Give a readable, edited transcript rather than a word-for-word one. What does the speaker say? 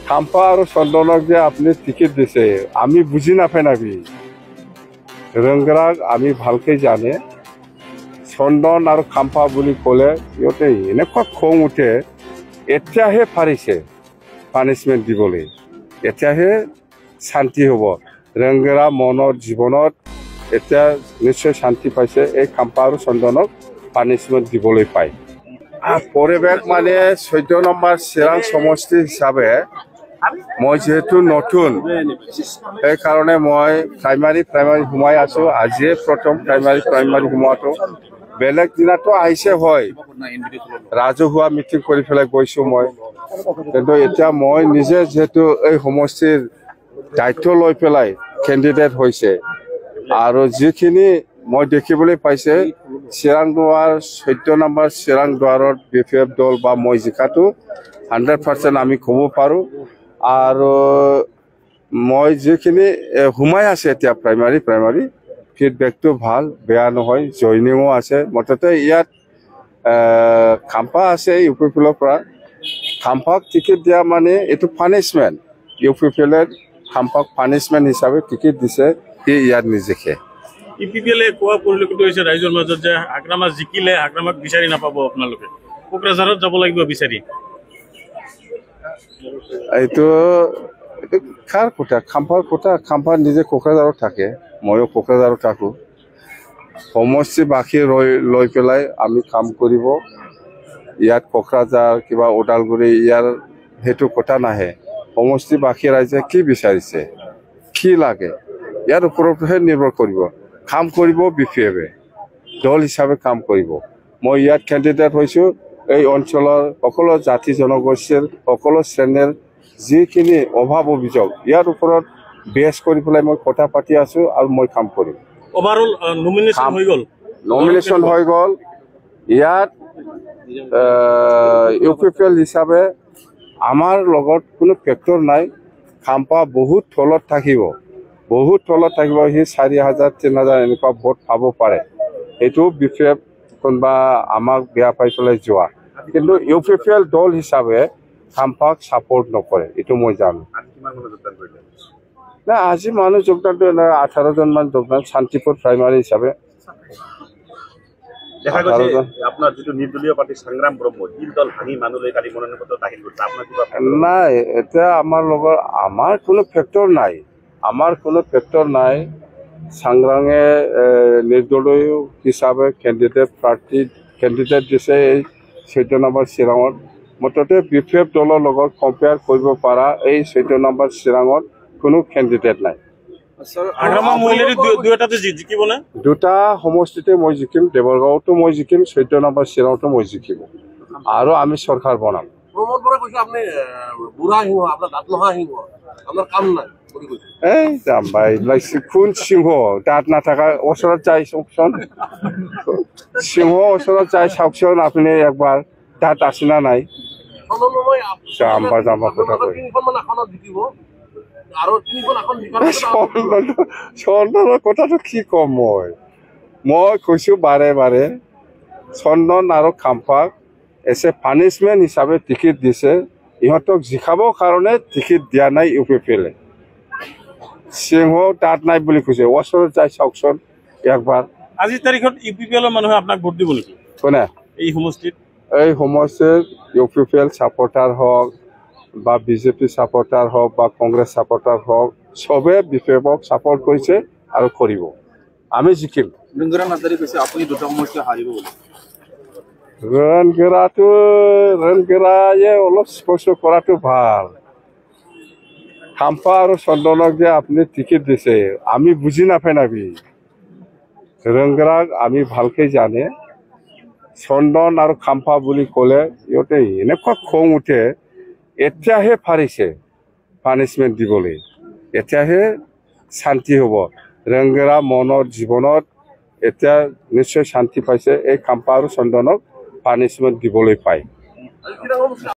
খাম্পা আৰু চন্দনক যে আপুনি টিকেট দিছে আমি বুজি নাপাই নাবি ৰংগৰাক আমি ভালকে জানে চন্দন আৰু খাম্পা বুলি ক'লে সিহঁতে এনেকুৱা খং উঠে এতিয়াহে পাৰিছে পানিছমেণ্ট দিবলৈ এতিয়াহে শান্তি হ'ব ৰংগৰা মনৰ জীৱনত এতিয়া নিশ্চয় শান্তি পাইছে এই খাম্পা আৰু চন্দনক পানিছমেণ্ট দিবলৈ পায় পৰিৱেশ মানে 14 নম্বৰ চিৰাং সমষ্টি হিচাপে মই যেহেতু নতুন এই কাৰণে মই প্ৰাইমাৰী সোমাই আছো আজিয়ে প্ৰথম প্ৰাইমাৰী সোমোৱাটো বেলেগ দিনাতো আহিছে হয় ৰাজহুৱা মিটিং কৰি পেলাই গৈছো মই কিন্তু এতিয়া মই নিজে যেহেতু এই সমষ্টিৰ দায়িত্ব লৈ পেলাই কেণ্ডিডেট হৈছে আৰু যিখিনি মই দেখিবলৈ পাইছে চিৰাং দুৱাৰ 14 নম্বৰ চিৰাং দুৱাৰৰ বিপিএফ দল বা মই জিকাটো 100% আমি ক'ব পাৰো আৰু মই যিখিনি সোমাই আছে এতিয়া প্ৰাইমাৰী ফিডবেকটো ভাল বেয়া নহয় জইনিঙো আছে মুঠতে ইয়াত খাম্পা আছে ইউপিপিএলৰ পৰা খাম্পাক টিকেট দিয়া মানে এইটো পানিছমেণ্ট ইউপিপিএলৰ খাম্পাক পানিছমেণ্ট হিচাপে টিকেট দিছে সি ইয়াত নিজিকে ইউপিপিএলে কোৱা পৰিলক্ষিত হৈছে ৰাইজৰ মাজত যে আক্ৰামা জিকিলে আক্ৰামাক বিচাৰি নাপাব আপোনালোকে কোকৰাঝাৰত যাব লাগিব বিচাৰি এইটো কাৰ কোটা খাম্পাৰ নিজে কোকৰাঝাৰত থাকে ময়ো কোকৰাঝাৰত থাকোঁ সমষ্টিবাসী লৈ পেলাই আমি কাম কৰিব ইয়াত কোকৰাঝাৰ কিবা ওদালগুৰি ইয়াৰ সেইটো কথা নাহে সমষ্টিবাসী ৰাইজে কি বিচাৰিছে কি লাগে ইয়াৰ ওপৰতহে নিৰ্ভৰ কৰিব কাম কৰিব বিপিএফে দল হিচাপে কাম কৰিব মই ইয়াত কেণ্ডিডেট হৈছোঁ এই অঞ্চলৰ সকলো জাতি জনগোষ্ঠীৰ সকলো শ্ৰেণীৰ যিখিনি অভাৱ অভিযোগ ইয়াৰ ওপৰত বেছ কৰি পেলাই মই কথা পাতি আছো আৰু মই কাম কৰিম ওভাৰঅল নমিনেশ্যন হৈ গ'ল ইয়াত ইউপিপিএল হিচাপে আমাৰ লগত কোনো ফেক্টৰ নাই খাম্পা বহুত তলত থাকিব সি 4,000 3,000 এনেকুৱা ভোট পাব পাৰে এইটো বিপিএফ কোনোবা আমাক বেয়া পাই পেলাই যোৱা কিন্তু ইউপিপিএল দল হিচাপে খাম্পাক ছাপোৰ্ট নকৰে এইটো মই জানো না আজি মানুহ যোগদানটো 18 জন মান যোগদান শান্তিপুৰ প্ৰাইমাৰী হিচাপে দেখা গৈছে আপোনাৰ যিটো নিৰ্দলীয় পাৰ্টি সংগ্ৰাম ব্ৰহ্ম দল ভাঙি মানুহে কালি মনোনয়ন পত্ৰ দাখিল কৰিছে আপোনাৰ কিবা নাই এতিয়া আমাৰ কোনো ফেক্টৰ নাই সংগ্ৰামে নিৰ্দলীয় হিচাপে কেণ্ডিডেট দিছে এই 14 নম্বৰ চিৰাঙত মুঠতে বিপিএফ দলৰ লগত কম্পেয়াৰ কৰিব পৰা এই 14 নম্বৰ চিৰাঙত কোনো কেণ্ডিডেট নাই দুটা সমষ্টিতে মই জিকিম দেৱৰগাঁৱতো মই জিকিম 14 নম্বৰ চিৰাঙতো মই জিকিম আৰু আমি চৰকাৰ বনাম এই যাম ভাই কোন সিংহ দাঁত নাথাকা ওচৰত যাই চাওকচোন সিংহ ওচৰত যাই চাওকচোন আপুনি একবাৰ দাঁত আছে না নাই জাম্বা কথা কৈ চন্দনৰ কথাটো কি ক'ম মই কৈছো বাৰে চন্দন আৰু খাম্পাক এছে পানিছমেণ্ট হিচাপে টিকেট দিছে ইহঁতক জিকাবৰ কাৰণে টিকেট দিয়া নাই ইউপিপিএলে সিংহ তাত নাই বুলি কৈছে ওচৰত যাই চাওকচোন একবাৰ আজিৰ তাৰিখত ইউপিপিএলৰ মানুহে আপোনাক ভোট দিব নেকি কোনে এই সমষ্টিত ইউপিপিএল ছাপৰ্টাৰ হওক বা বিজেপি ছাপৰ্টাৰ হওক বা কংগ্ৰেছ ছাপৰ্টাৰ হওক চবে বিপিএফক ছাপৰ্ট কৰিছে আৰু কৰিব আমি জিকিম ৰংগৰায়ে অলপ স্পষ্ট কৰাটো ভাল খাম্পা আৰু চন্দনক যে আপুনি টিকেট দিছে আমি বুজি নাপাই নাবি ৰংগৰাক আমি ভালকে জানে চন্দন আৰু খাম্পা বুলি ক'লে সিহঁতে এনেকুৱা খং উঠে এতিয়াহে পাৰিছে পানিছমেণ্ট দিবলৈ এতিয়াহে শান্তি হ'ব ৰংগৰা মনৰ জীৱনত এতিয়া নিশ্চয় শান্তি পাইছে এই খাম্পা আৰু চন্দনক পানিছমেণ্ট দিবলৈ পায়